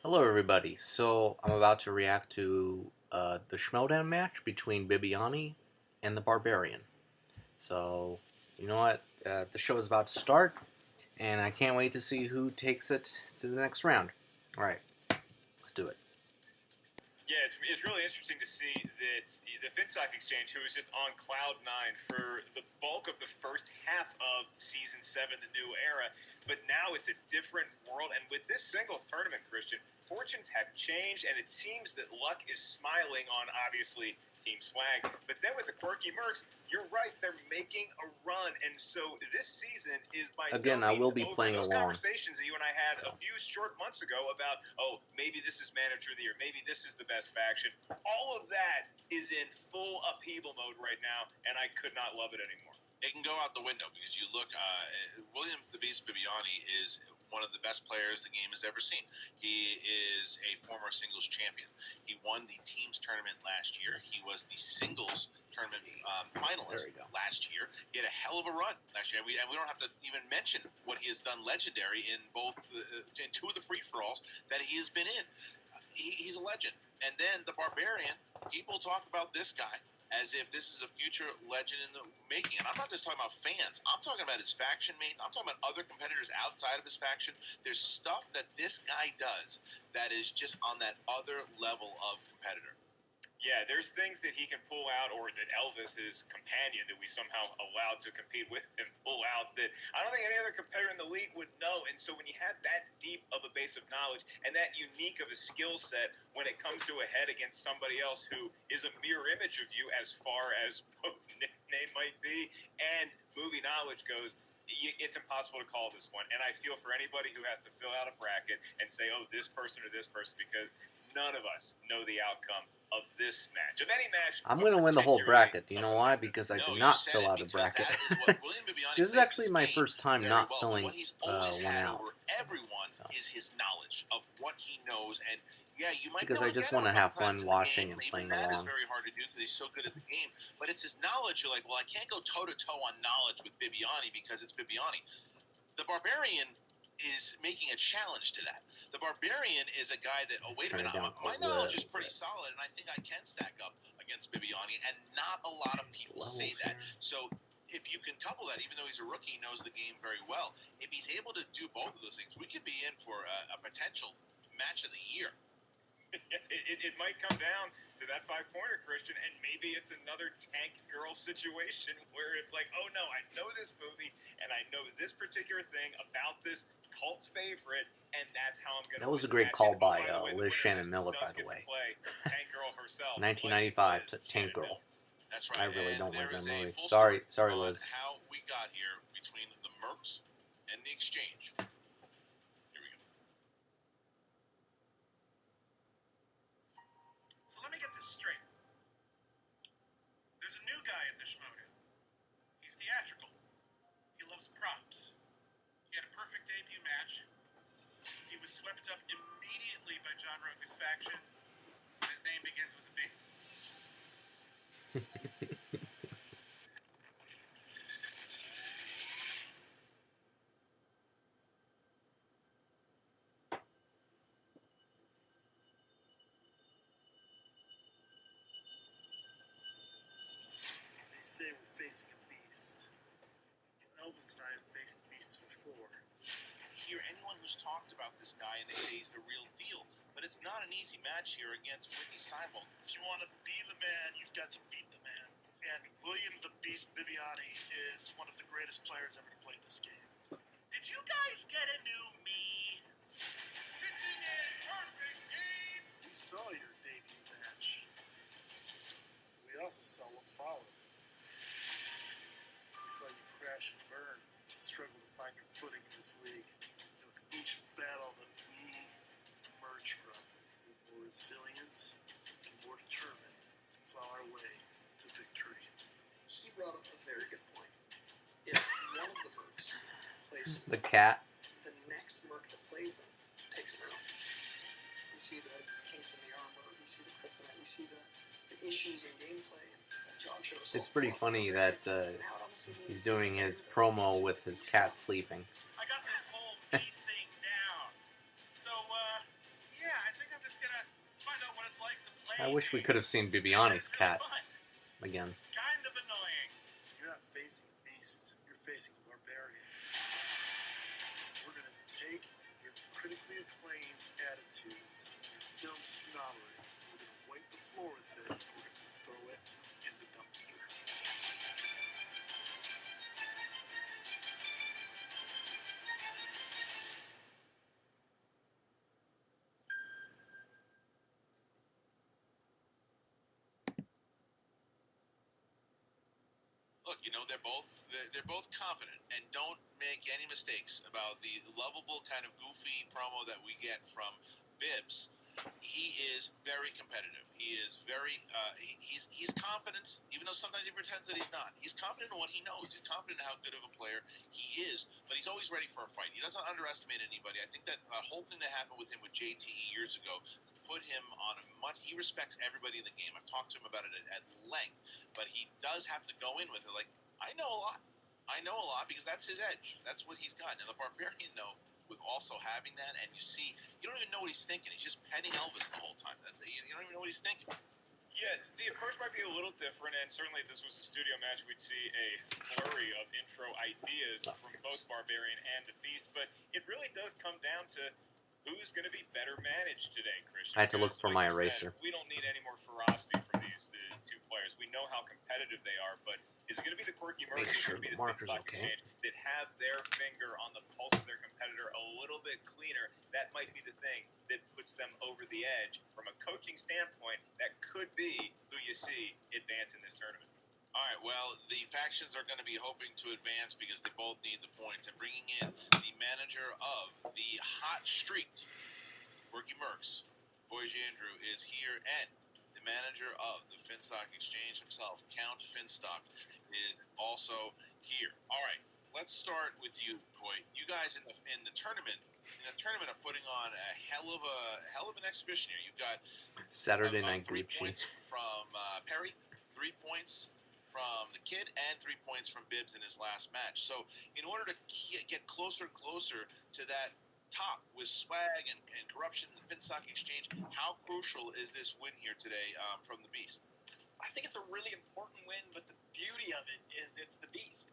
Hello everybody, so I'm about to react to the Schmoedown match between Bibbiani and the Barbarian. So, you know what, the show is about to start, and I can't wait to see who takes it to the next round. Alright, let's do it. Yeah, it's really interesting to see that the Finstock exchange, who was just on cloud nine for the bulk of the first half of season 7, the new era, but now it's a different world. And with this singles tournament, Christian, fortunes have changed, and it seems that luck is smiling on obviously Team Swag. But then with the Quirky Mercs, you're right, they're making a run, and so this season is by Again, no I will means be over. playing Those along. conversations that you and I had a few short months ago about, oh, maybe this is Manager of the Year, maybe this is the best faction, all of that is in full upheaval mode right now, and I could not love it anymore. It can go out the window because you look, William the Beast Bibbiani is one of the best players the game has ever seen. He is a former singles champion. He won the teams tournament last year. He was the singles tournament finalist last year. He had a hell of a run last year. And we don't have to even mention what he has done legendary in both in two of the free-for-alls that he has been in. He's a legend. And then the Barbarian, people talk about this guy as if this is a future legend in the making. And I'm not just talking about fans. I'm talking about his faction mates. I'm talking about other competitors outside of his faction. There's stuff that this guy does that is just on that other level of competitor. Yeah, there's things that he can pull out, or that Elvis, his companion, that we somehow allowed to compete with him, pull out that I don't think any other competitor in the league would know. And so when you have that deep of a base of knowledge and that unique of a skill set when it comes to a head against somebody else who is a mirror image of you as far as both nickname might be and movie knowledge goes, it's impossible to call this one. And I feel for anybody who has to fill out a bracket and say, oh, this person or this person, because none of us know the outcome of this match, of any match. I'm going to win the whole bracket. Do you know why? Because I did not fill out a bracket. This is actually my first time not filling one out. Over everyone is his knowledge of what he knows, and yeah, you might because I just want to have fun watching and playing along. That is very hard to do because he's so good at the game, but it's his knowledge. You're like, well, I can't go toe-to-toe on knowledge with Bibbiani because it's Bibbiani. The Barbarian is making a challenge to that. The Barbarian is a guy that, oh, wait a minute, my knowledge is pretty solid, and I think I can stack up against Bibbiani, and not a lot of people say that. So if you can couple that, even though he's a rookie, he knows the game very well. If he's able to do both of those things, we could be in for a potential match of the year. It might come down to that 5-pointer, Christian, and maybe it's another tank girl situation where it's like, oh no, I know this movie and I know this particular thing about this cult favorite, and that's how I'm going to. That was a great call by Liz Shannon Miller, by the way. Tank girl herself. 1995 to Tank Girl. That's right. I really don't like that movie. Sorry, Liz. How we got here between the Mercs and the Exchange. Let me get this straight. There's a new guy at the Schmoedown. He's theatrical. He loves props. He had a perfect debut match. He was swept up immediately by John Roca's faction. His name begins with a B. Say we're facing a beast. Elvis and I have faced beasts before. Hear anyone who's talked about this guy and they say he's the real deal, but it's not an easy match here against Whitney Seibold. If you want to be the man, you've got to beat the man. And William the Beast Bibbiani is one of the greatest players ever to play this game. Did you guys get a new me? Pitching in perfect game. We saw your debut match. We also saw what followed. We saw you crash and burn, struggle to find your footing in this league. And with each battle that we emerge from, we're more resilient and more determined to plow our way to victory. He brought up a very good point. If one of the Mercs plays the cat, the next Merc that plays them takes them out. We see the kinks in the armor, we see the kryptonite, we see the issues in gameplay. It's pretty funny that he's doing his promo with his cat sleeping. I got this whole me thing down. So, yeah, I think I'm just gonna find out what it's like to play. I wish we a could have seen game Bibbiani's that's really cat fun. again. Kind of annoying. You're not facing a beast. You're facing a barbarian. We're gonna take your critically acclaimed attitudes, your film snobbery. We're gonna wipe the floor with it. We're gonna throw it in the dumpster. Look, they're both confident, and don't make any mistakes about the lovable kind of goofy promo that we get from Bibbs. He is very competitive. He is very he's confident, even though sometimes he pretends that he's not. He's confident in what he knows. He's confident in how good of a player he is, but he's always ready for a fight. He doesn't underestimate anybody. I think that whole thing that happened with him with JTE years ago put him on a much. He respects everybody in the game. I've talked to him about it at length, but he does have to go in with it like, I know a lot. I know a lot because that's his edge. That's what he's got. And the Barbarian, though, with also having that, and you don't even know what he's thinking. He's just petting Elvis the whole time. You don't even know what he's thinking. Yeah, the approach might be a little different, and certainly if this was a studio match, we'd see a flurry of intro ideas from both Barbarian and the Beast, but it really does come down to who's going to be better managed today, Christian. I had to look for my you eraser. Said, we don't need any more ferocity from these two players. We know how competitive they are, but is it going to be the Quirky Mercs, Make sure or is it the going to be the marker's Finstock okay. Exchange that have their finger on the pulse of their competitor a little bit cleaner? That might be the thing that puts them over the edge. From a coaching standpoint, that could be who you see advance in this tournament. All right, well, the factions are going to be hoping to advance because they both need the points. And bringing in the manager of the hot streaked Quirky Mercs, Voyage Andrew, is here, and the manager of the Finstock Exchange himself, Count Finstock, is also here. All right, let's start with you, Coy. You guys in the tournament are putting on a hell of an exhibition here. You've got Saturday night 3 group points sheet. from Perry, 3 points from the Kid, and 3 points from Bibbs in his last match. So in order to get closer and closer to that top with swag and corruption in the Finstock Exchange, how crucial is this win here today from the Beast? I think it's a really important win, but the beauty of it is it's the Beast.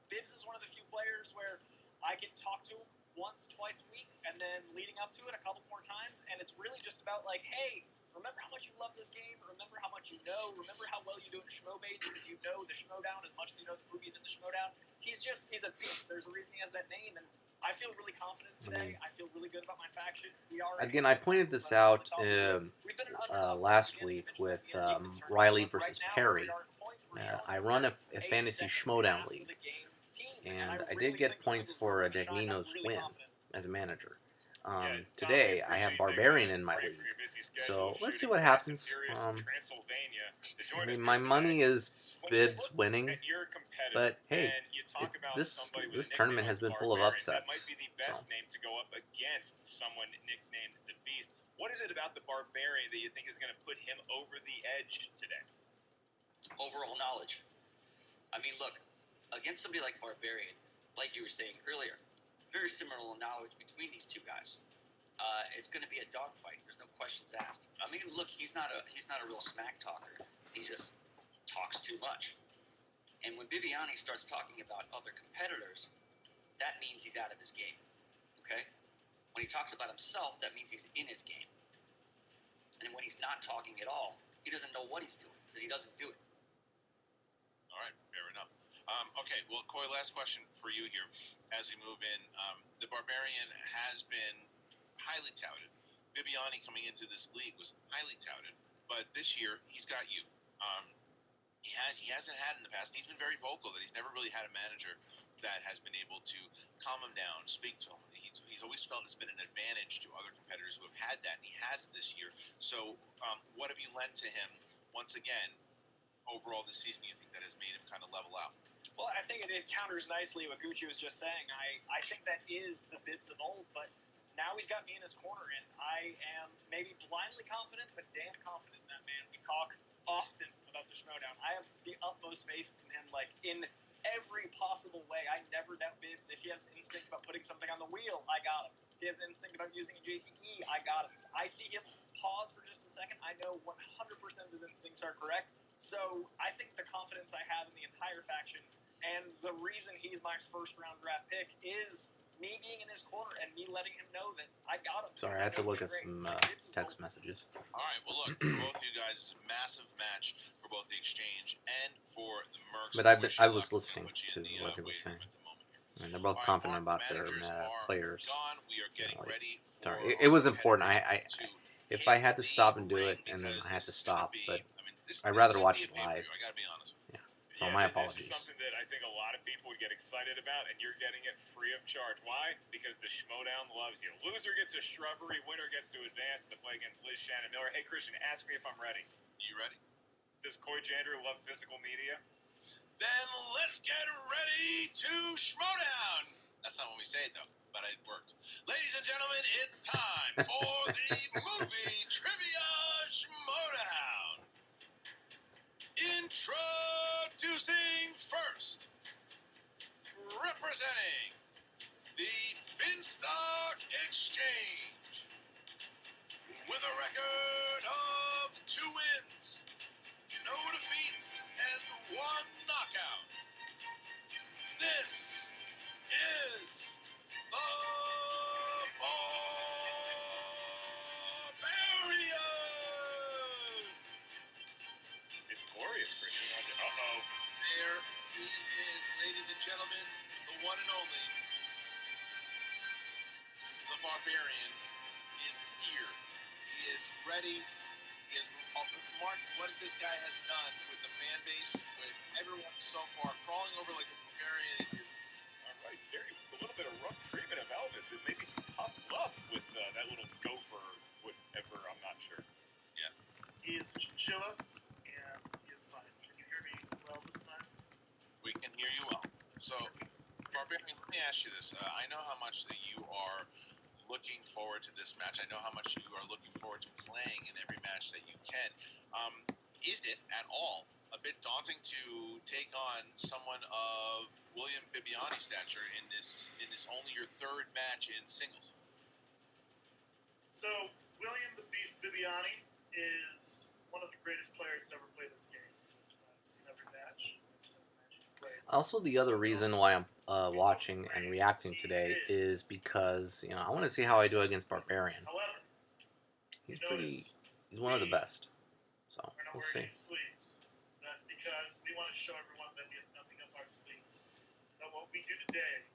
Bibbs is one of the few players where I can talk to him once, twice a week, and then leading up to it a couple more times, and it's really just about like, hey, remember how much you love this game? Remember how much you know? Remember how well you do in Schmoedown because you know the Schmoedown as much as you know the boogies in the Schmoedown? He's a beast. There's a reason he has that name, and I feel really confident today. I feel really good about my faction. Again, I pointed this out last week with Riley versus Perry. I run a fantasy Schmoedown league, and I did get points for Dagnino's win as a manager. Today, I have Barbarian in my league, so let's see what happens. I mean, my money is Bibbs winning, but hey, this tournament has been full of upsets. That might be the best name to go up against someone nicknamed the Beast. What is it about the Barbarian that you think is going to put him over the edge today? Overall knowledge. I mean, look, against somebody like Barbarian, like you were saying earlier, very similar knowledge between these two guys. It's going to be a dogfight. There's no questions asked. I mean, look, he's not a real smack talker. He just talks too much. And when Bibbiani starts talking about other competitors, that means he's out of his game. Okay? When he talks about himself, that means he's in his game. And when he's not talking at all, he doesn't know what he's doing because he doesn't do it. All right, fair enough. Okay, well, Coy, last question for you here as we move in. The Barbarian has been highly touted. Bibbiani coming into this league was highly touted, but this year he's got you. He hasn't had in the past, and he's been very vocal that he's never really had a manager that has been able to calm him down, speak to him. He's always felt it's been an advantage to other competitors who have had that, and he has it this year. So what have you lent to him once again overall this season you think that has made him kind of level out? Well, I think it counters nicely what Gucci was just saying. I think that is the Bibbs of old, but now he's got me in his corner, and I am maybe blindly confident, but damn confident in that man. We talk often about the Schmoedown. I have the utmost faith in him, like, in every possible way. I never doubt Bibbs. If he has an instinct about putting something on the wheel, I got him. his instinct about using a JTE, I got him. I see him pause for just a second. I know 100% of his instincts are correct. So I think the confidence I have in the entire faction and the reason he's my first-round draft pick is me being in his corner and me letting him know that I got him. Sorry, I had to look at some text messages. All right, well, look, for both of you guys, it's a massive match for both the Exchange and for the Mercs. But I was listening to what he was saying. I mean, they're both confident about their players. Gone. We are getting like, ready for sorry, it was important. If I had to hit stop the and do it, ring and then I had to because this is gonna stop, be- but I mean, this I'd this rather could watch be it a pay-per-view, live. I gotta be honest with you. So my This apologies. is something that I think a lot of people would get excited about, and you're getting it free of charge. Why? Because the Schmoedown loves you. Loser gets a shrubbery, winner gets to advance to play against Liz Shannon Miller. Hey, Christian, ask me if I'm ready. You ready? Does Coy Jandreau love physical media? Then let's get ready to Schmoedown. That's not what we say it though, but it worked. Ladies and gentlemen, it's time for the movie trivia Schmoedown. Introducing first, representing the Finstock Exchange, with a record of 2 wins, no defeats, and 1 knockout. This is the Barbarian. It's glorious, Christian. Uh-oh. There he is, ladies and gentlemen, the one and only. The Barbarian is here. He is ready. He has marked what this guy has done with the fan base, with everyone so far, crawling over like a Barbarian. All right, Gary, a little bit of rough treatment of Elvis, and maybe some tough love with that little gopher, whatever, I'm not sure. Yeah. He is a chinchilla, and he is fine. Can you hear me well this time? We can hear you well. So, Barbarian, let me ask you this. I know how much that you are looking forward to this match. I know how much you are looking forward to playing in every match that you can. Is it at all a bit daunting to take on someone of William Bibbiani stature in this only your 3rd match in singles? So, William the Beast Bibbiani is one of the greatest players to ever play this game. I've seen every match. I've seen every match he's played. Also, the other reason why I'm watching and reacting today is because I want to see how I do against Barbarian. However, He's you notice he's one of the best. So we're not we'll wearing see. any sleeves. That's because we want to show everyone that we have nothing up our sleeves. That what we do today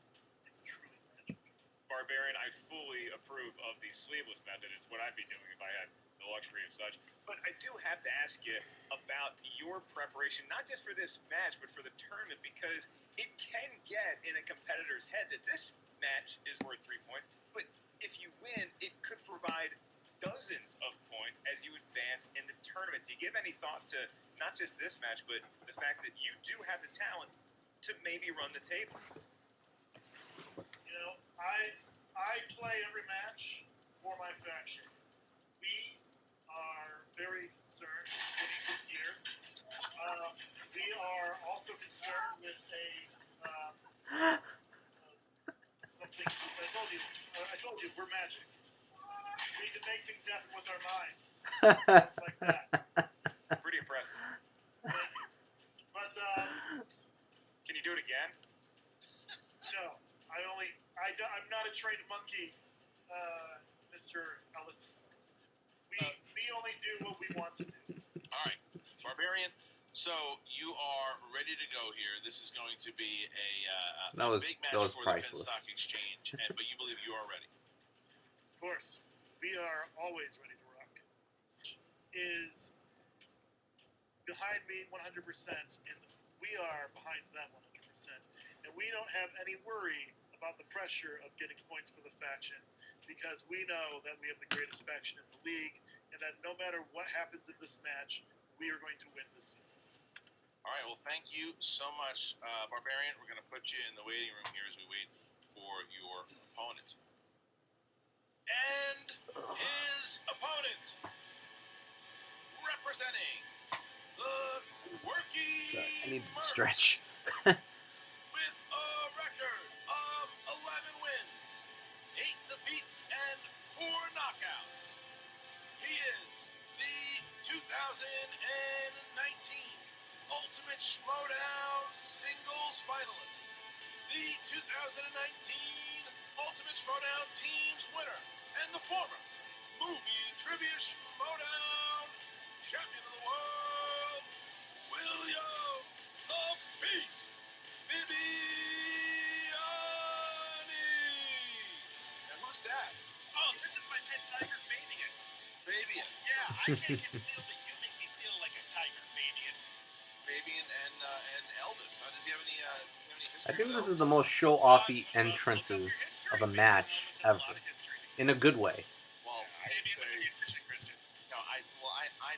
is truly magic. Barbarian, I fully approve of the sleeveless method. It's what I'd be doing if I had the luxury of such. But I do have to ask you about your preparation, not just for this match, but for the tournament, because it can get in a competitor's head that this match is worth 3 points, but if you win, it could provide dozens of points as you advance in the tournament. Do you give any thought to not just this match, but the fact that you do have the talent to maybe run the table? You know, I play every match for my faction. We are very concerned with winning this year. We are also concerned with something. I told you, we're magic. We can make things happen with our minds, just like that. Pretty impressive. But Can you do it again? no, I'm not a trained monkey, Mr. Ellis. We only do what we want to do. All right, Barbarian. So you are ready to go here. This is going to be a big match for priceless. the Finstock Exchange, but you believe you are ready. Of course, we are always ready to rock. Is behind me 100%, and we are behind them 100%. And we don't have any worry about the pressure of getting points for the faction, because we know that we have the greatest faction in the league, and that no matter what happens in this match, we are going to win this season. All right, well, thank you so much, Barbarian. We're going to put you in the waiting room here as we wait for your opponent. And his opponent, representing the Quirky Sorry, I need to Mercs, stretch. with a record of 11 wins, 8 defeats, knockouts. He is the 2019 Ultimate Schmoedown Singles Finalist, the 2019 Ultimate Schmoedown Teams winner, and the former Movie Trivia Schmoedown Champion of the World, William the Beast Bibbiani. And who's that? Oh, this is my pet tiger, Fabian. Fabian. Yeah, I can't conceal that you make me feel like a tiger, Fabian. Fabian and Elvis. Does he have any history? I think with this is Elvis? the most show-offy entrances of a match ever, in a good way. Well, Fabian was a musician, Christian. no, I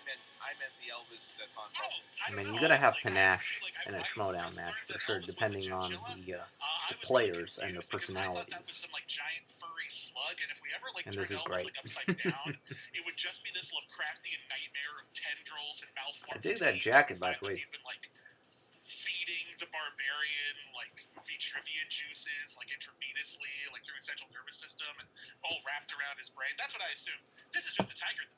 meant the Elvis that's on. Oh, I mean, don't you know, gotta have honestly, panache I in a just Schmoedown learned match for that sure, Elvis was a depending on chinchilla. the I was players really and their confused because I thought that was personalities. some like giant furry slug, and if we ever like And turned this is Elvis great. like upside down, it would just be this Lovecraftian nightmare of tendrils and malformed I dig that teeth jacket, and the by fact the way. that he's been like feeding the Barbarian like movie trivia juices like intravenously, like through his central nervous system, and all wrapped around his brain. That's what I assume. This is just a tiger, though.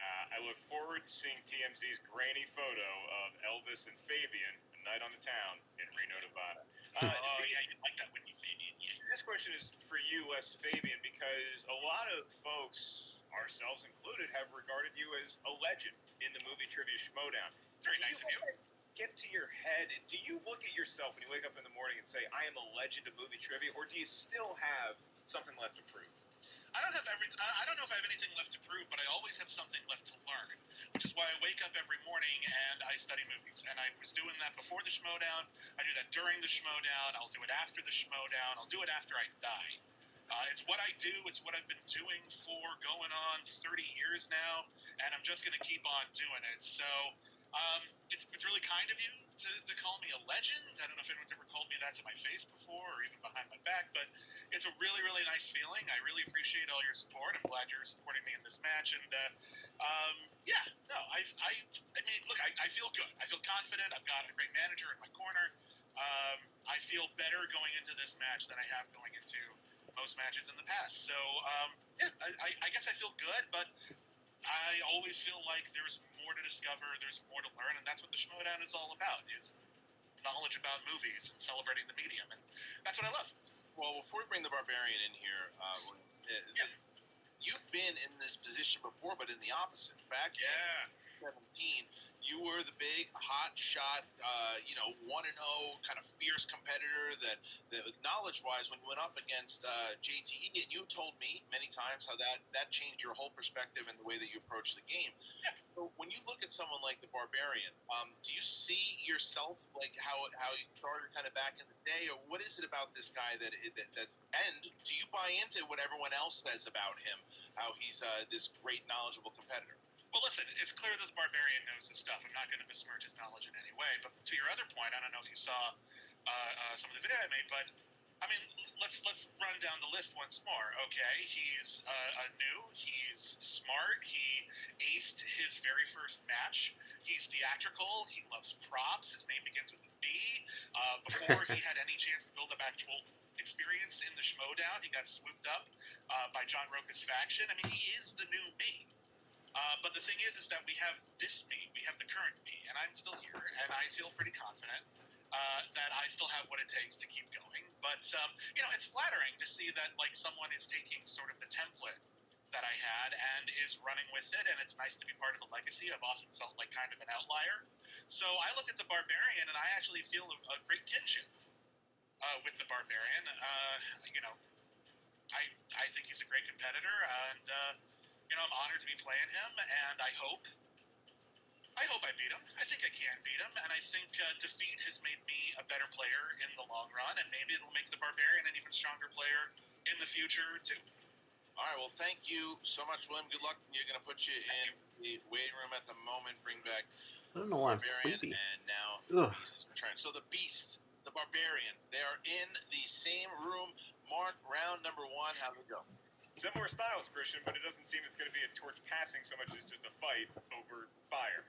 I look forward to seeing TMZ's grainy photo of Elvis and Fabian, A Night on the Town in Reno, Nevada. Oh yeah, you like that, wouldn't you, Fabian? Yeah. This question is for you, Les Fabian, because a lot of folks, ourselves included, have regarded you as a legend in the movie Trivia Schmoedown. Very nice of you. Get to your head, and do you look at yourself when you wake up in the morning and say, I am a legend of movie trivia, or do you still have something left to prove? I don't have everything. I don't know if I have anything left to prove, but I always have something left to learn, which is why I wake up every morning and I study movies. And I was doing that before the Schmoedown. I do that during the Schmoedown. I'll do it after the Schmoedown. I'll do it after I die. It's what I do. It's what I've been doing for going on 30 years now, and I'm just going to keep on doing it. So it's really kind of you to call me a legend. I don't know if anyone's ever called me that to my face before or even behind my back, but it's a really, really nice feeling. I really appreciate all your support. I'm glad you're supporting me in this match. And yeah, no, I mean, look, I feel good. I feel confident. I've got a great manager in my corner. I feel better going into this match than I have going into most matches in the past. So yeah, I guess I feel good, but I always feel like there's more to discover, there's more to learn, and that's what the Schmoedown is all about, is knowledge about movies and celebrating the medium, and that's what I love. Well, before we bring the Barbarian in here, Yeah. you've been in this position before, but in the opposite. Back Yeah. in 2017, you were the big hot shot, 1-0 kind of fierce competitor that knowledge-wise, when you went up against JTE, and you told me many times how that changed your whole perspective and the way that you approach the game. Yeah. So when you look at someone like the Barbarian, do you see yourself like how you started kind of back in the day, or what is it about this guy that and do you buy into what everyone else says about him, how he's this great knowledgeable competitor? Well, listen, it's clear that the Barbarian knows his stuff. I'm not going to besmirch his knowledge in any way. But to your other point, I don't know if you saw some of the video I made, but I mean, let's run down the list once more. Okay, he's new. He's smart. He aced his very first match. He's theatrical. He loves props. His name begins with a B. Before he had any chance to build up actual experience in the Schmoedown, he got swooped up by John Roca's faction. I mean, he is the new me. But the thing is that we have this me, we have the current me, and I'm still here, and I feel pretty confident that I still have what it takes to keep going. But it's flattering to see that like someone is taking sort of the template that I had and is running with it, and it's nice to be part of a legacy. I've often felt like kind of an outlier. So I look at the Barbarian, and I actually feel a great kinship with the Barbarian. I think he's a great competitor, and I'm honored to be playing him, and I hope I beat him. I think I can beat him, and I think defeat has made me a better player in the long run, and maybe it'll make the Barbarian an even stronger player in the future, too. All right, well, thank you so much, William. Good luck. You're going to put you in the waiting room at the moment, bring back I don't know why I'm Barbarian, sleepy. and now Ugh. the Beast is returned. So the Beast, the Barbarian, they are in the same room. Mark, round number 1, how'd it go? Similar styles, Christian, but it doesn't seem it's going to be a torch passing so much as just a fight over fire.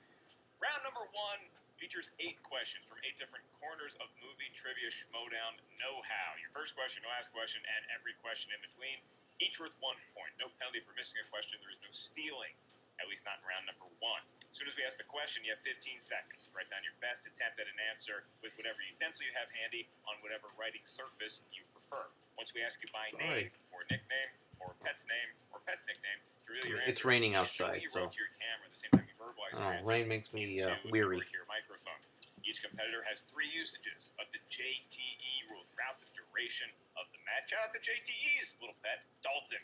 Round number 1 features 8 questions from 8 different corners of movie trivia Schmoedown know-how. Your first question, no ask question, and every question in between. each worth 1 point. No penalty for missing a question. There is no stealing, at least not in round number 1. As soon as we ask the question, you have 15 seconds. Write down your best attempt at an answer with whatever utensil you have handy on whatever writing surface you prefer. Once we ask you by name, or nickname, or pet's name, or pet's nickname, to reveal your It's answer, raining just show outside, what you so wrote to your camera at the same time you verbalize your oh, answer rain makes me into weary. your microphone. Each competitor has 3 usages of the JTE rule throughout the duration of the match. Shout out to JTE's little pet, Dalton.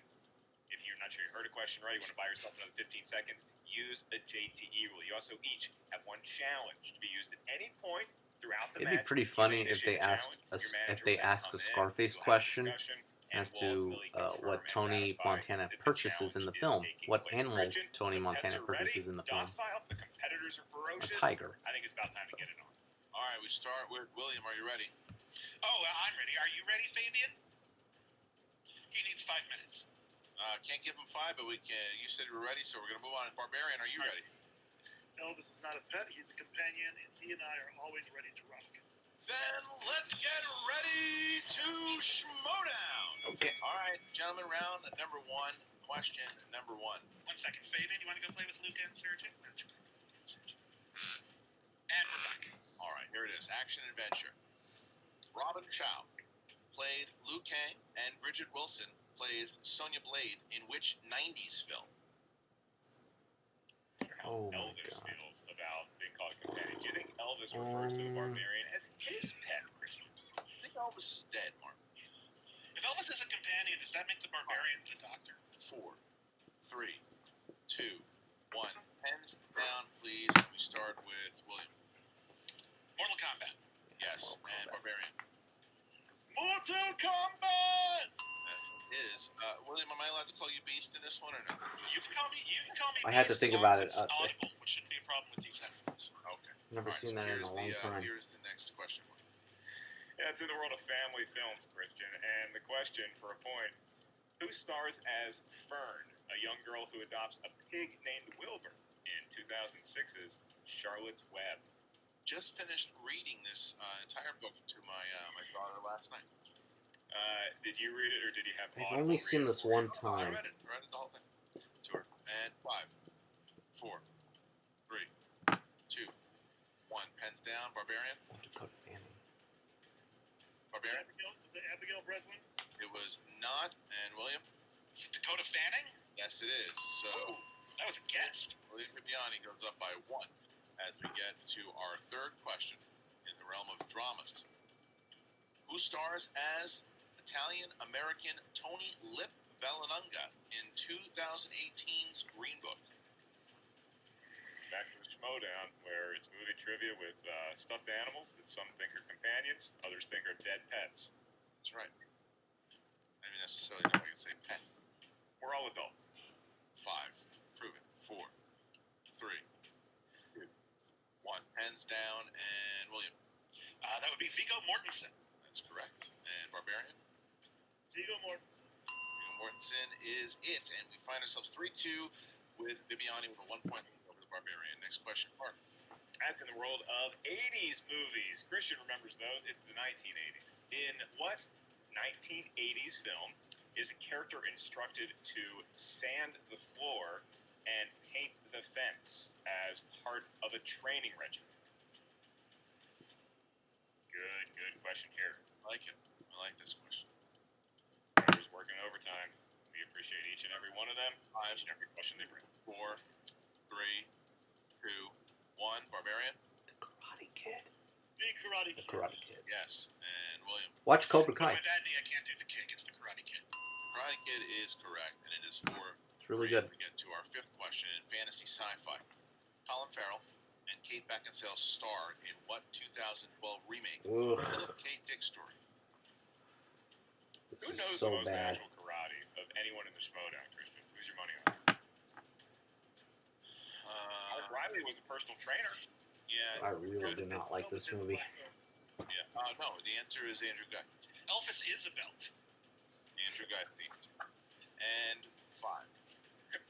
If you're not sure you heard a question right, you want to buy yourself another 15 seconds, use a JTE rule. You also each have 1 challenge to be used at any point throughout the match. It'd be pretty funny if they asked a Scarface question as to what Tony Montana purchases in the film. What animal Tony Montana purchases in the film? The competitors are A ferocious. tiger. I think it's about time to get it on. All right, we start with William. Are you ready? Oh, I'm ready. Are you ready, Fabian? He needs 5 minutes. Can't give him 5, but we can. You said you were ready, so we're going to move on. Barbarian, are you ready? Elvis is not a pet. He's a companion, and he and I are always ready to rock. Then let's get ready to Schmoedown. Okay. All right, gentlemen, round number 1. Question number 1. 1 second. Fabian, you want to go play with Luke and Sergey? And we're back. All right, here it is. Action adventure. Robin Chow plays Liu Kang, and Bridget Wilson plays Sonya Blade in which 90s film? Oh my Elvis God. feels about being called a companion. Do you think Elvis refers to the Barbarian as his pet, Christian? I think Elvis is dead, Mark. If Elvis is a companion, does that make the Barbarian the Doctor? 4, 3, 2, 1. Pens down, please. We start with William. Mortal Kombat. Yes, Mortal and Kombat. Barbarian. Mortal Kombat! That is. William, am I allowed to call you Beast in this one or no? You can call me. I had to Beast think as long about as it. It's audible, which shouldn't be a problem with these headphones. Okay. Never All right, seen so that in a here's long time. Here's the next question. Yeah, it's in the world of family films, Christian. And the question for a point, who stars as Fern, a young girl who adopts a pig named Wilbur in 2006's Charlotte's Web? Just finished reading this entire book to my daughter last night. Did you read it, or did you have I've Audible only read seen it this for you? one time. I read it the whole thing to her. And 5, 4, 3, 2, 1. Pens down. Barbarian. Barbarian. Was it Abigail Breslin? It was not. And William. Dakota Fanning? Yes, it is. So That was a guest. William Bibbiani goes up by 1 as we get to our 3rd question in the realm of dramas. Who stars as Italian-American Tony Lip Vallanunga in 2018's Green Book? Back to the Schmoedown, where it's movie trivia with stuffed animals that some think are companions, others think are dead pets. That's right. I mean, necessarily know I can say pet. We're all adults. 5. Prove it. 4, 3, 2, 1. Hands down. And William. That would be Viggo Mortensen. That's correct. And Barbarian. Viggo Mortensen. Viggo Mortensen is it. And we find ourselves 3-2 with Bibbiani with a 1 point lead over the Barbarian. Next question, Mark. That's in the world of 80s movies. Christian remembers those. It's the 1980s. In what 1980s film is a character instructed to sand the floor and paint the fence as part of a training regimen? Good question here. I like it. I like this question. Whoever's working overtime, we appreciate each and every one of them, each and every question they bring. 4, 3, 2, 1. Barbarian. The Karate Kid. Big Karate The Kid. Karate Kid. Yes. And William. Watch Cobra Oh, Kai. my dad, I can't do the kick. It's the Karate Kid. Karate Kid is correct, and it is 4. It's really three. good. We get to our 5th question in fantasy sci-fi. Colin Farrell and Kate Beckinsale starred in what 2012 remake Ugh. of the Philip K. Dick story? Who This knows is the so most bad. actual karate of anyone in the Schmoedown, Christian? Who's your money on? Mark Riley was a personal trainer. Yeah. I really do not like this movie. Yeah. No, the answer is Andrew Guy. Elvis is a belt. Andrew Guy, the answer. And 5,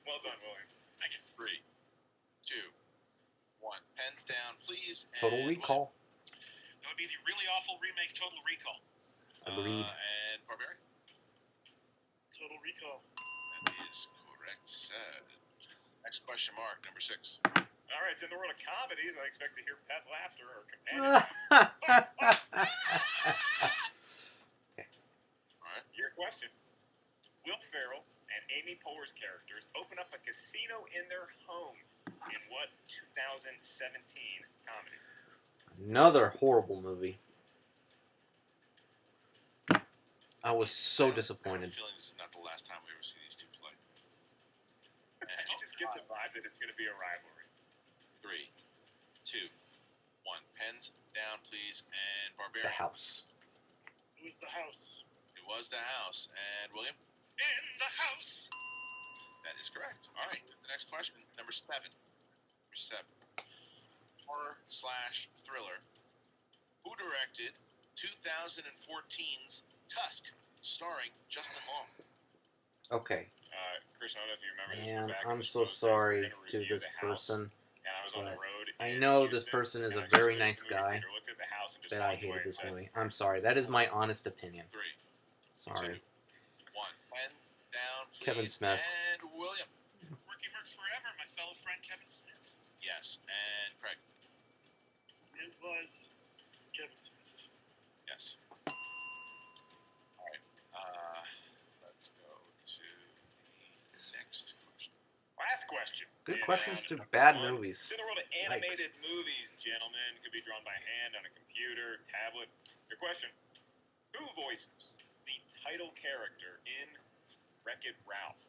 Well done, William. 3, 2, 1. Pens down, please. Total And Recall. That would be the really awful remake Total Recall. Agreed. And Barbarian. So Total Recall. That is correct, sir. Next question mark, number 6. All right, so in the world of comedies, I expect to hear pet laughter or companion. All right. Your question. Will Ferrell and Amy Poehler's characters open up a casino in their home in what 2017 comedy? Another horrible movie. I was so I have a disappointed. feeling this is not the last time we ever see these two play. You just get the vibe that it's going to be a rivalry. 3, 2, 1. Pens down, please. And The Barbarian. House. It was the house. It was the house. And William? In the house. That is correct. All right. The next question, number 7. Number 7. Horror/thriller. Who directed 2014's Tusk, starring Justin Long? Okay. Chris, I don't know if you remember this. And but back I'm in the so show, we were sorry gonna to review this The House, person. And I was on the but road. I in know this Houston, person is and a I just very stood in nice the movie guy theater, looked at the house, and just that I walked away hated and this said, movie. I'm sorry. That is my honest opinion. 3, Sorry. 2, 1. Pen down, please. Kevin Smith. And William. Quirky Mercs forever, my fellow friend Kevin Smith. Yes. And Craig. It was Kevin Smith. Yes. All right. Let's go to the next question. Last question. Good In questions round to number bad 1. movies. It's in the world of animated movies, gentlemen. Could be drawn by hand on a computer, tablet. Your question. Who voices the title character in Wreck-It Ralph?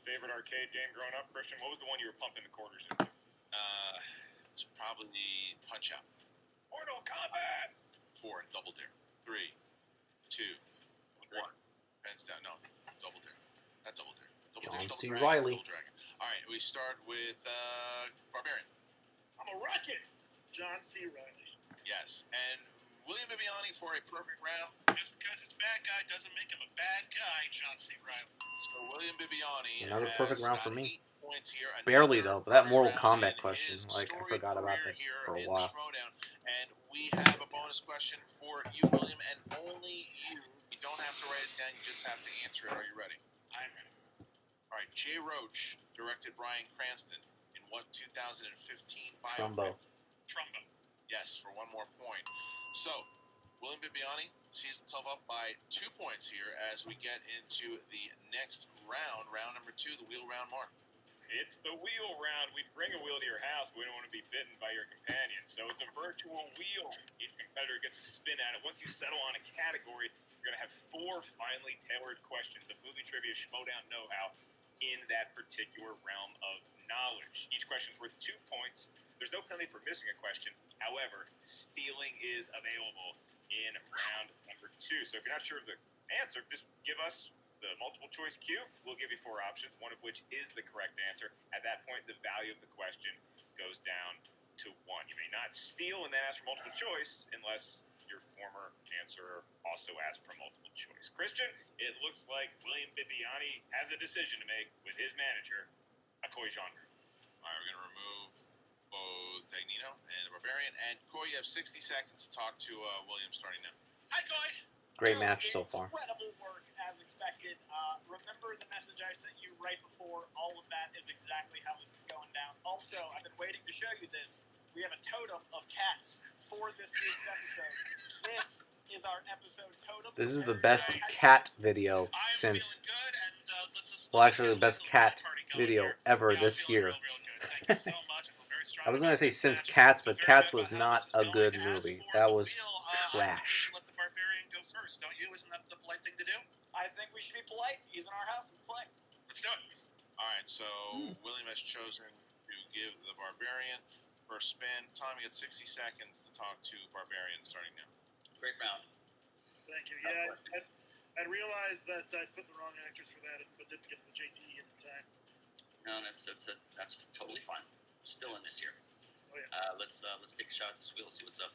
Favorite arcade game growing up, Christian? What was the one you were pumping the quarters into? It's probably Punch Out. Mortal Kombat! 4, Double Dare. 3, 2, 1. Pens down. No, Double Dare. Not Double Dare. Double John Dare. C. Double Dragon. Reilly. Double Dragon. All right, we start with Barbarian. I'm a rocket. It's John C. Reilly. Yes. And William Bibbiani for a perfect round. Just because he's a bad guy doesn't make him a bad guy, John C. Reilly. So William Bibbiani Another has perfect round got for me. 8 points here. Barely, Another though, but that perfect Mortal round Kombat in question, his like, I storied forgot about career that here for a in while. the Schmoedown. And we have a bonus question for you, William, and only you. You don't have to write it down. You just have to answer it. Are you ready? I'm ready. All right. Jay Roach directed Bryan Cranston in what 2015 biopic? Trumbo. Trumbo. Yes, for 1 more point. So, William Bibbiani sees himself up by 2 points here as we get into the next round, round number 2, the wheel round mark. It's the wheel round. We bring a wheel to your house, but we don't want to be bitten by your companion. So it's a virtual wheel. Each competitor gets a spin at it. Once you settle on a category, you're going to have 4 finely tailored questions of movie trivia Schmoedown know-how in that particular realm of knowledge. Each question is worth 2 points. There's no penalty for missing a question. However, stealing is available in round number 2. So if you're not sure of the answer, just give us the multiple choice cue. We'll give you 4 options, one of which is the correct answer. At that point, the value of the question goes down to 1. You may not steal and then ask for multiple choice unless your former answer also asked for multiple choice. Christian, it looks like William Bibbiani has a decision to make with his manager, Akoy Genre. All right, we're going to remove both Dagnino and the Barbarian. And Coy, you have 60 seconds to talk to William starting now. Hi, Coy. Great Dude, match so far. Incredible work, as expected. Remember the message I sent you right before? All of that is exactly how this is going down. Also, I've been waiting to show you this. We have a totem of cats for this week's episode. This is our episode totem. This is the best cat video I'm since, feeling good, and well, actually the best cat video ever this year. Thank you so much. I feel very strong I was going to about say this since match. Cats, Feel but very Cats good was about how not this is a going. good As movie. for That the was wheel, trash. I think we should let the Barbarian go first, don't you? Isn't that the polite thing to do? I think we should be polite. He's in our house. Let's play. Let's do it. All right, so William has chosen to give the Barbarian first spin. Tom, you get 60 seconds to talk to Barbarian starting now. Great round. Thank you. Yeah, I realized that I put the wrong actors for that, but didn't get the JT in time. No, that's totally fine. Still in this here. Oh yeah. Let's take a shot at this wheel. See what's up.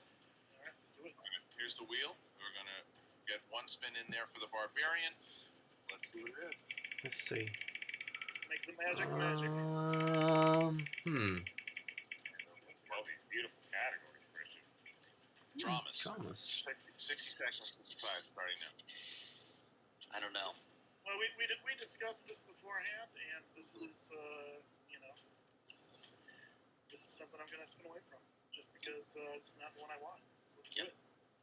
All right, let's do it. All right, here's the wheel. We're going to get 1 spin in there for the Barbarian. Let's see what it is. Let's see. Make the magic magic. Well, these beautiful categories, Christian. Dramas. 60 seconds, 55, starting now. I don't know. Well, we discussed this beforehand, and this is this is something I'm gonna spin away from, just because it's not the one I want. So let's do it.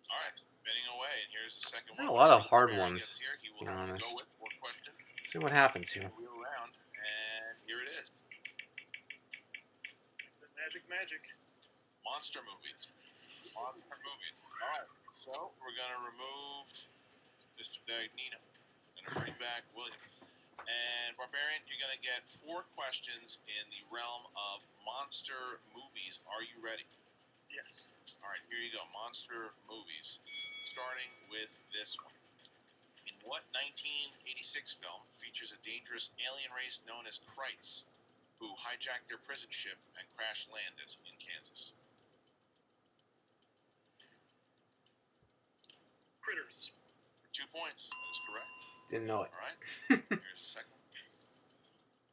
All right, spinning away, and here's the second There one. are a lot of hard Barbarian ones, gets here, he will to be have to honest. go with one question. See what happens here. Wheel around, and here it is. The magic. Monster movies. All right, so we're going to remove Mr. Dagnino. Going to bring back William. And Barbarian, you're going to get 4 questions in the realm of monster movies. Are you ready? Yes. All right, here you go. Monster movies. Starting with this one. In what 1986 film features a dangerous alien race known as Krites, who hijacked their prison ship and crash landed in Kansas? Critters. 2 points. That is correct. Didn't know it. All right. Here's the second one.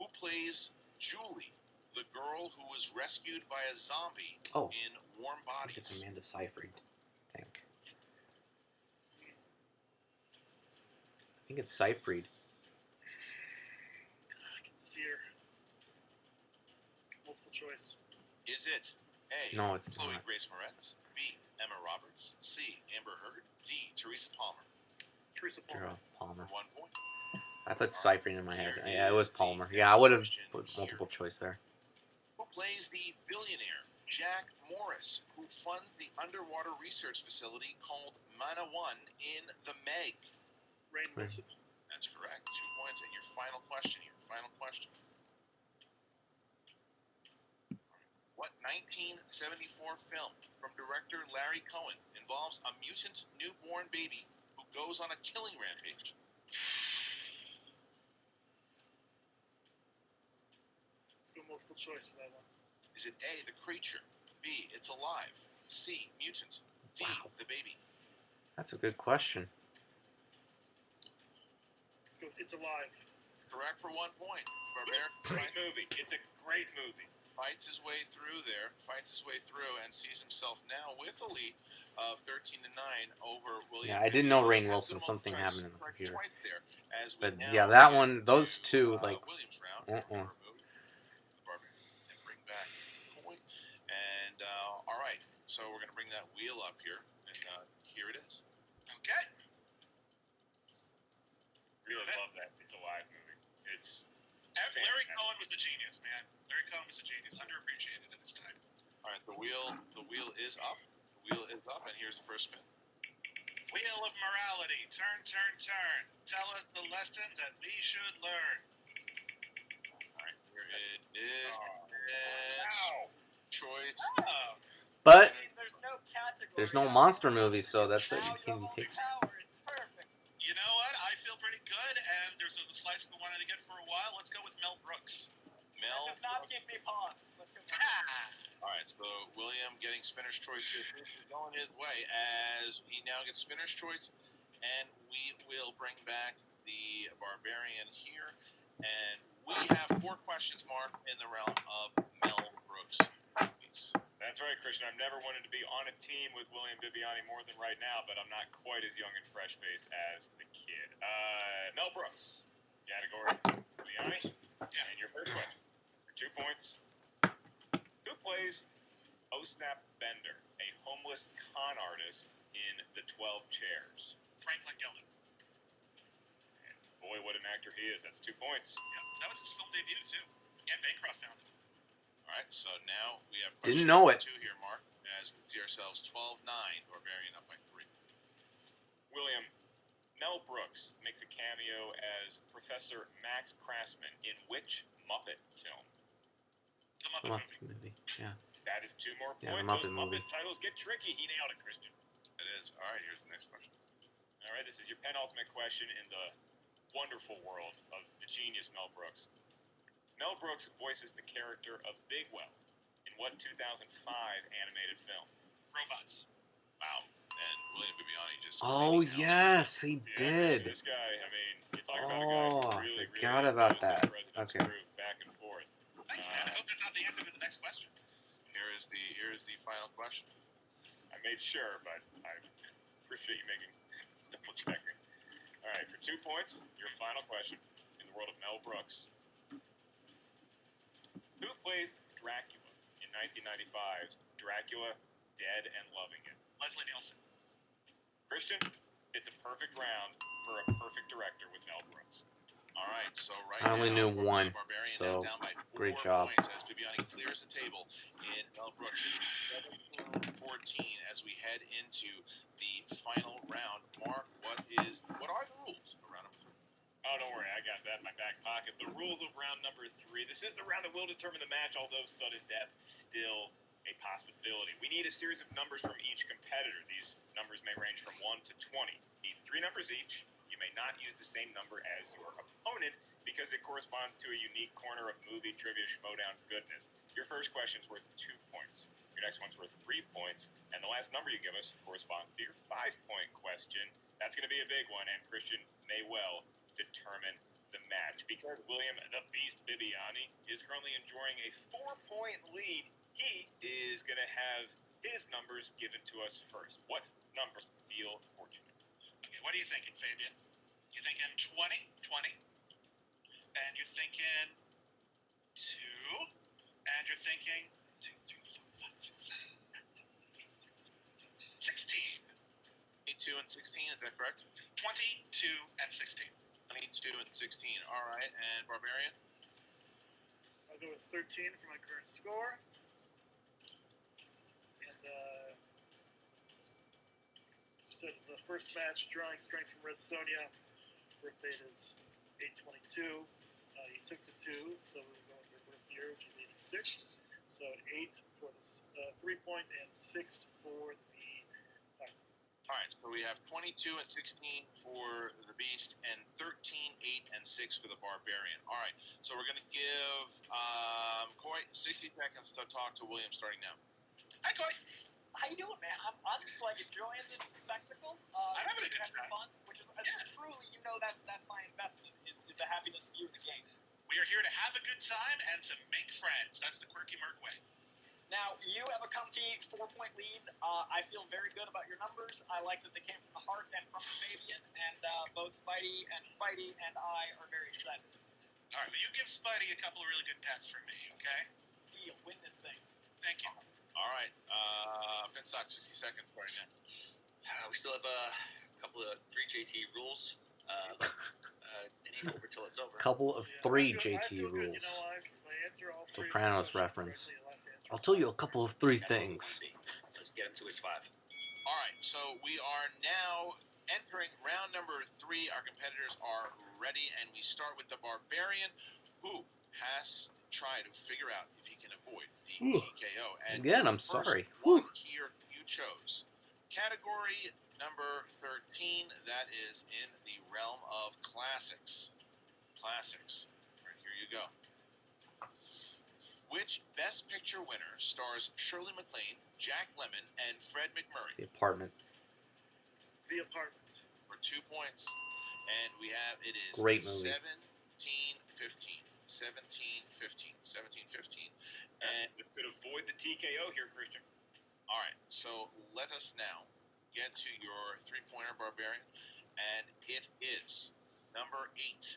Who plays Julie, the girl who was rescued by a zombie Oh. in Warm I think it's Bodies? Amanda Seyfried. I think it's Seyfried. I can see her. Multiple choice. Is it A, No, it's Chloe not. Grace Moretz, B, Emma Roberts, C, Amber Heard, D, Teresa Palmer? Teresa Palmer. Gerald Palmer. 1 point. I put Seyfried in my head. Here Yeah, it was is the Palmer. next Yeah, I would have question put here. multiple choice there. Who plays the billionaire Jack Morris, who funds the underwater research facility called Mana One in The Meg? Rainn Wilson. That's correct. 2 points. And your final question here. Final question. What 1974 film from director Larry Cohen involves a mutant newborn baby who goes on a killing rampage? Let's go multiple choice for that one. Is it A, The Creature, B, It's Alive, C, Mutant, D, Wow. The Baby? That's a good question. Let's go with It's Alive. Correct for 1 point. Barbarian Great movie. It's a great movie. fights his way through and sees himself now with a lead of 13-9 over William. Yeah, I didn't know Rainn Has Wilson. been Something multiple happened in the correct computer. twice there, as we But now yeah, that get one, those to, two, like, Williams round. uh-uh. Remove the Barbarian and bring back the point. And all right, so we're going to bring that wheel up here, and here it is. Okay. Really love that It's Alive movie. It's Larry Cohen was the genius, man. Larry Cohen was a genius. Underappreciated at this time. All right, the wheel is up. The wheel is up, and here's the first spin. Wheel of morality. Turn, turn, turn. Tell us the lesson that we should learn. All right, here it is. Wow. Choice. Oh. But I mean, there's no category. there's no out monster there. movie, so that's what Now you can have all take. the power. It's perfect. You know what? I feel pretty good, and there's a slice I wanted to get for a while. Let's go with Mel Brooks. Mel. Does not give me pause. Let's go. All right, so William getting spinner's choice here. This is going his way as he now gets spinner's choice, and we will bring back the Barbarian here. And we have 4 questions, Mark, in the realm of Mel Brooks movies. That's right, Christian. I've never wanted to be on a team with William Bibbiani more than right now, but I'm not quite as young and fresh-faced as the kid. Mel Brooks, category Bibbiani. Yeah, and your first question for 2 points. Who plays Oh Snap Bender, a homeless con artist in The 12 Chairs? Franklin Gelman. And boy, what an actor he is. That's 2 points. Yeah, that was his film debut, too. And Bancroft found it. All right, so now we have Didn't question know number it. 2 here, Mark, as we see ourselves 12-9, Barbarian up by 3. William, Mel Brooks makes a cameo as Professor Max Krassman in which Muppet film? The Muppet Muppet movie. movie. Yeah. That is 2 more Yeah, the points. Muppet Those movie. Muppet titles get tricky. He nailed it, Christian. It is. All right, here's the next question. All right, this is your penultimate question in the wonderful world of the genius Mel Brooks. Mel Brooks voices the character of Bigwell in what 2005 animated film? Robots. Wow. And William Bibbiani just... Oh cleaning house. yes, he Yeah, did. This guy, I mean, you talk about a guy Oh, who I really forgot knows about his that. president's Okay. groove back and forth. Thanks, man. I hope that's not the answer to the next question. Here is the final question. I made sure, but I appreciate you making double checking. All right, for 2 points, your final question in the world of Mel Brooks. Who plays Dracula in 1995's Dracula, Dead and Loving It? Leslie Nielsen. Christian, it's a perfect round for a perfect director with Mel Brooks. All right, so right I only now, knew one, Barbarian so now down by 4 great job. points as Bibbiani clears the table in Mel Brooks 17-14 as we head into the final round. Mark, what are the rules of round number 3? Oh, don't worry, I got that in my back pocket. The rules of round number 3. This is the round that will determine the match, although sudden death still a possibility. We need a series of numbers from each competitor. These numbers may range from 1 to 20. Need 3 numbers each. You may not use the same number as your opponent because it corresponds to a unique corner of movie trivia Schmoedown goodness. Your first question's worth 2 points. Your next one's worth 3 points. And the last number you give us corresponds to your 5-point question. That's going to be a big one, and Christian may well determine the match. Because William the Beast Bibbiani is currently enjoying a 4-point lead, he is going to have his numbers given to us first. What numbers feel fortunate? Okay, what are you thinking, Fabian? You thinking 20? 20. And you're thinking 2. And you're thinking 2, 3, 4, 5, 6, 16. 22 and 16, is that correct? 22 and 16. 22 and 16. All right, and Barbarian? I'll go with 13 for my current score. And as we said, the first match, drawing strength from Red Sonja. Birth date is 8/22. He took the 2, so we're going for birth year, which is 86. So 8 for the 3-point and 6 for the 5. All right, so we have 22 and 16 for the Beast, and 13, 8, and 6 for the Barbarian. All right, so we're going to give Coy 60 seconds to talk to William starting now. Hi, Coy. How you doing, man? I'm like enjoying this spectacle. I'm having a good time. Fun, which is truly, that's my investment is the happiness of you in the game. We are here to have a good time and to make friends. That's the Quirky Merc way. Now, you have a comfy 4-point lead. I feel very good about your numbers. I like that they came from the heart and from Fabian, and both Spidey and I are very excited. All right, well, you give Spidey a couple of really good pets for me, okay? Deal. Win this thing. Thank you. All right, Finstock, 60 seconds starting now. We still have a couple of 3 JT rules. It ain't over till it's over. Couple of Yeah, 3 I JT feel good. rules. You know why? 'Cause if I answer all 3 Sopranos questions reference. correctly, you'll have to answer I'll tell you a 5. couple of 3 That's what we things. wanna see. Let's get him to his 5. All right, so we are now entering round number 3. Our competitors are ready, and we start with the Barbarian, who has tried to figure out if he can avoid the Whew. TKO. And Again, the I'm first sorry. one Whew. here you chose. Category number 13, that is in the realm of classics. Classics. All right, here you go. Which Best Picture winner stars Shirley MacLaine, Jack Lemmon, and Fred McMurray? The Apartment. The Apartment. For 2 points. And we have, it is Great movie. 17-15. 17-15. 17-15. And We could avoid the TKO here, Christian. all right, so let us now get to your 3-pointer, Barbarian, and it is number 8.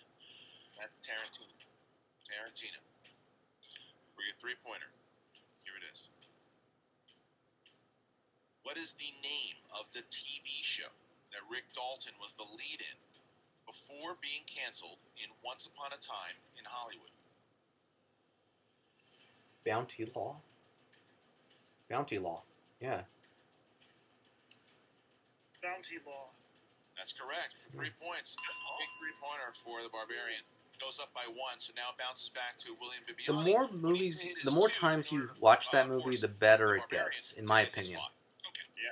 That's Tarantino. Tarantino. For your 3-pointer, here it is. What is the name of the TV show that Rick Dalton was the lead in before being canceled in Once Upon a Time in Hollywood? Bounty Law? Bounty Law. Yeah. Bounty Law. That's correct. For 3 points. Big 3-pointer for the Barbarian. Goes up by 1, so now bounces back to William Bibbiani. The more movies, the more times you watch that movie, the better it gets, in my opinion. Okay. Yeah,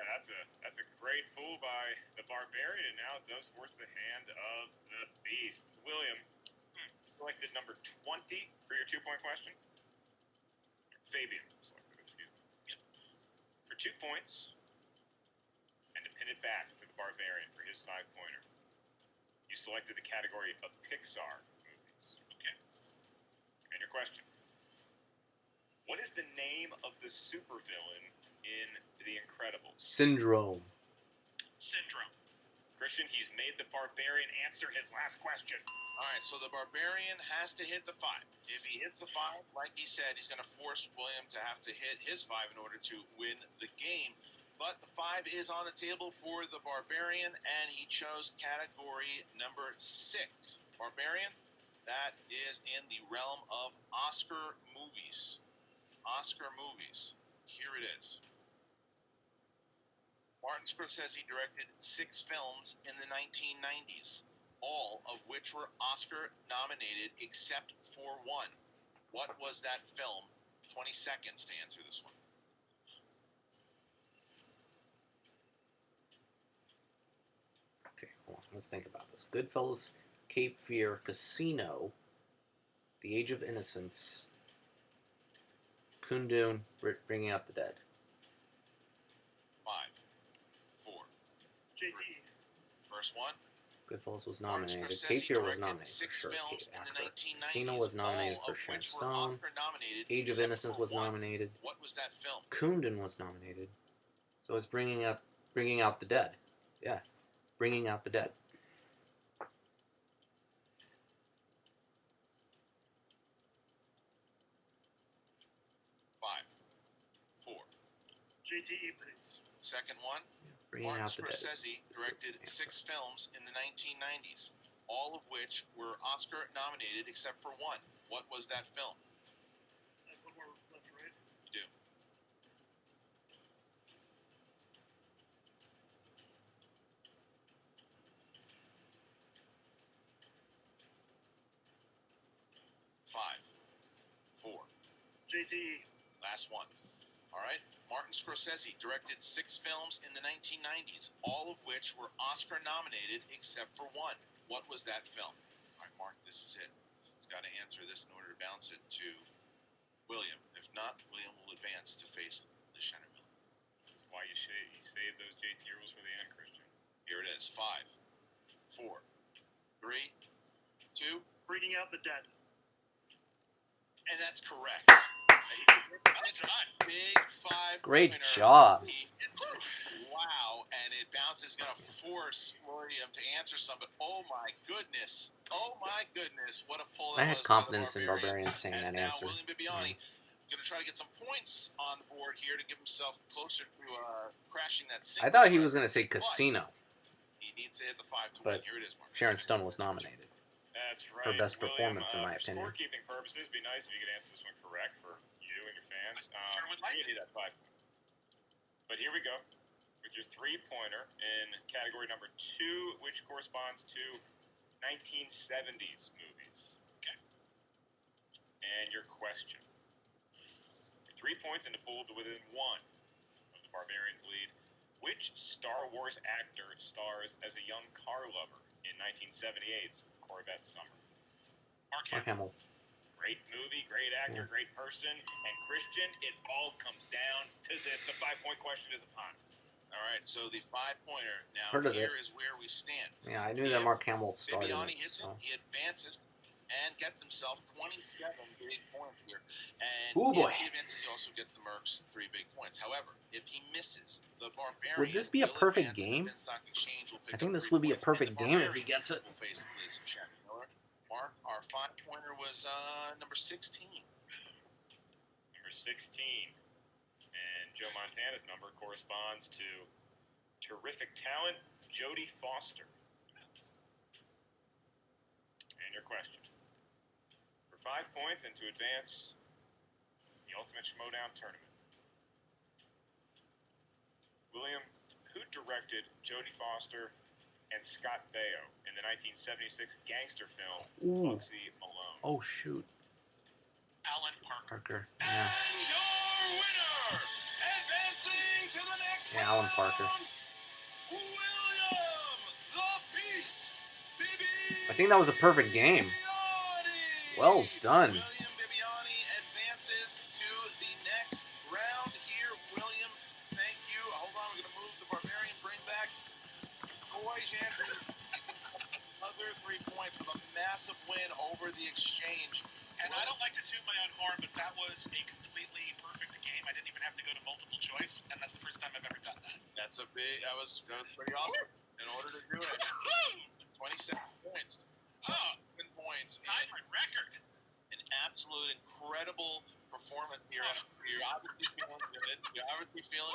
that's a great pull by the Barbarian, and now it does force the hand of the Beast. William selected number 20 for your 2-point question. Fabian selected, excuse me. For 2 points, and to pin it back to the Barbarian for his 5-pointer, you selected the category of Pixar movies. Okay. And your question: What is the name of the supervillain in The Incredibles? Syndrome. Syndrome. Christian, he's made the Barbarian answer his last question. All right, so the Barbarian has to hit the 5. If he hits the 5, like he said, he's going to force William to have to hit his 5 in order to win the game. But the 5 is on the table for the Barbarian, and he chose category number 6. Barbarian, that is in the realm of Oscar movies. Oscar movies. Here it is. Martin Scorsese directed 6 films in the 1990s, all of which were Oscar nominated except for 1. What was that film? 20 seconds to answer this one. Okay, hold on. Let's think about this. Goodfellas, Cape Fear, Casino, The Age of Innocence, Kundun, Bringing Out the Dead. 5, 4. JTE. First one. Goodfellas was Martin nominated. Scorsese Cape Fear was directed nominated for 6 sure. films in the 1990s, Casino was nominated all for of Sharon which were Stone. Oscar-nominated Age of except Innocence for was 1. nominated. What was that film? Kundun was nominated. So it's Bringing Out the Dead. Yeah, Bringing Out the Dead. 5, 4. JTE, please. Second one. Bringing Martin Out the Dead. Scorsese directed 6 films in the 1990s, all of which were Oscar nominated except for 1. What was that film? I have one more left, right? You do. Five, 4. JTE. Last one. All right. Martin Scorsese directed 6 films in the 1990s, all of which were Oscar nominated except for 1. What was that film? All right, Mark, this is it. He's got to answer this in order to bounce it to William. If not, William will advance to face the Shannon Miller. This is why you save those JT rules for the end, Christian. Here it is. 5, 4, 3, 2, Bringing Out the Dead. and that's correct. It's a big 5. Great pointer. job. He hits it. Wow, and it bounces, going to force William to answer some. But oh my goodness, what a pull that I had was confidence by in the Barbarian. Barbarian saying As that now answer. William Bibbiani going to try to get some points on the board here to give himself closer to crashing that I single. thought he was going to say Casino. He needs to hit the 5 to But win. Here it is, Mark. Sharon Stone was nominated. That's right. For best William, performance, in my for opinion. scorekeeping purposes, it'd be nice if you could answer this one correct for you and your fans. Sure would like You need that 5. But here we go with your 3-pointer in category number 2, which corresponds to 1970s movies. Okay. And your question. 3 points and to pull to within 1 of the Barbarian's lead. Which Star Wars actor stars as a young car lover in 1978's Corvette Summer? Mark Mark Hamill. Hamill. Great movie, great actor, Yeah. great person. And Christian, it all comes down to this. The 5-point question is upon us. All right, so the 5-pointer. Now, Heard of here it. is where we stand. Yeah, I knew that Mark Hamill started Bibbiani it. hits So. it, he advances, and gets himself 27 big points here. And Ooh, boy. if he advances, he also gets the Mercs 3 big points. However, if he misses, the Barbarian Would this be a will perfect advance, and game? the Finstock Exchange will pick I think up this 3 would be a points, perfect and the game if he Barbarian gets it. will face Liz Shannon Miller. Mark, our 5-pointer was number 16. Number 16. And Joe Montana's number corresponds to terrific talent, Jodie Foster. And your question. For 5 points and to advance the Ultimate Schmoedown tournament. William, who directed Jodie Foster and Scott Baio in the 1976 gangster film Ooh. Bugsy Malone? Oh, shoot. Alan Parker. Parker. Yeah. And your winner, advancing to the next Yeah, Alan Parker. round, William the Beast Bibbiani. I think that was a perfect game. Well done. William Bibbiani advances to the next round here. William, thank you. Hold on, we're going to move the Barbarian. Bring back Boy Jansen. Another 3 points with a massive massive win over the Exchange. And I don't like to toot my own horn, but that was a completely perfect game. I didn't even have to go to multiple choice, and that's the first time I've ever done that. That was pretty awesome. In order to do it, 27 points. 7 points. Tied my record. An absolute incredible performance here. You're obviously feeling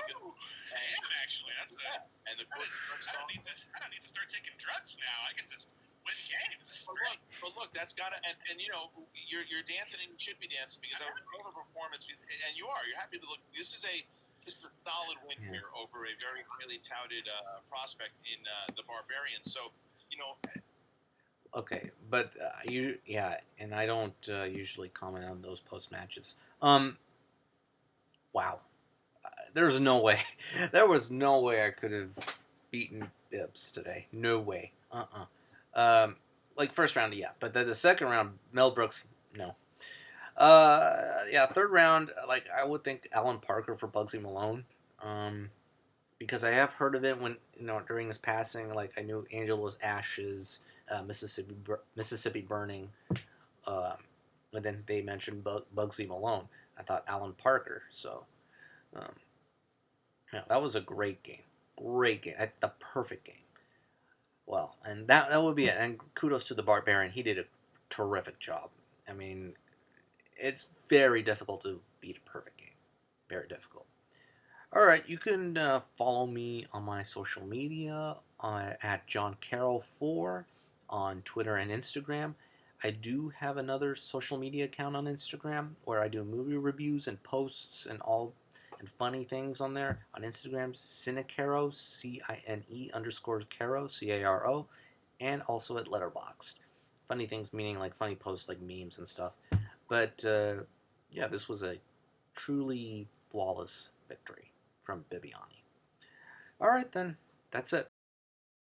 good. I am actually. And the coach I don't need to start taking drugs now. I can just win games. But look, that's gotta and you know you're dancing and you should be dancing because that was an over performance and you are. You're happy to look. This is a solid win here over a very highly touted prospect in the Barbarian. So you know. Okay, but and I don't usually comment on those post matches. Wow, there's no way. There was no way I could have beaten Bibbs today. No way. Like first round, yeah, but the second round, Mel Brooks, no. Third round, like I would think Alan Parker for Bugsy Malone, because I have heard of it when during his passing. Like I knew Angelo's Ashes. Mississippi Burning, and then they mentioned Bugsy Malone. I thought Alan Parker. So, that was a great game. The perfect game. Well, and that would be it. And kudos to the Barbarian. He did a terrific job. I mean, it's very difficult to beat a perfect game. Very difficult. All right, you can follow me on my social media at JohnCarroll4. On Twitter and Instagram. I do have another social media account on Instagram where I do movie reviews and posts and funny things on there. On Instagram, Cinecaro, CINE_Caro, CARO, and also at Letterboxd. Funny things meaning like funny posts like memes and stuff. But this was a truly flawless victory from Bibbiani. All right then, that's it.